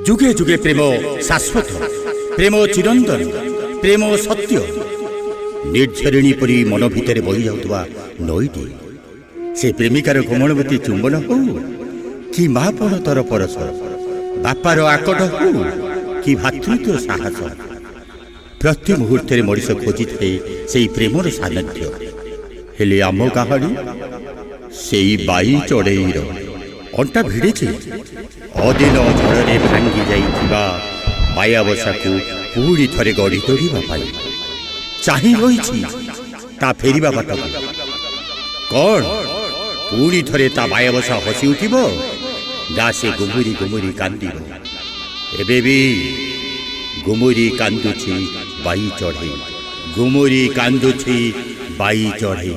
যুগে যুগে প্রেম শাশ্বত, প্রেম চিরন্তন, প্রেম সত্য। ନିର୍ଝରିଣୀ ପରି ମନ ଭିତରେ ବହି ଯାଉଥିବା ନଈଟି, ସେ ପ୍ରେମିକାର କୋମଳବତୀ ଚୁମ୍ବନ ହଉ କି ମା ପଣତର ପରଶ, ବାପାର ଆକଟ ହଉ କି ଭାତୃତ୍ୱ ସାହସ, ପ୍ରତି ମୁହୂର୍ତ୍ତରେ ମଣିଷ ଖୋଜିଥାଏ ସେଇ ପ୍ରେମର ସାନ୍ନିଧ୍ୟ। ହେଲେ ଆମ କାହାଣୀ ସେଇ ବାଇ ଚଢ଼େଇର। ଅଣ୍ଟା ଭିଡ଼ିଛି ଅଦିନ ଝଡ଼ରେ ଭାଙ୍ଗି ଯାଇଥିବା ମାୟାବସାକୁ ପୁଣି ଥରେ ଗଢ଼ି ତୋଳିବା ପାଇଁ ଚାହିଁ ରହିଛି ତା ଫେରିବା ବାଟକୁ। କ'ଣ ପୁଣି ଥରେ ତା ମାୟାବସା ହସି ଉଠିବ, ନା ସେ ଗୁମୁରି ଗୁମୁରି କାନ୍ଦିବ? ଏବେ ବି ଗୁମୁରି କାନ୍ଦୁଛି ବାଇ ଚଢ଼େଇ, ଗୁମୁରି କାନ୍ଦୁଛି ବାଇ ଚଢ଼େଇ।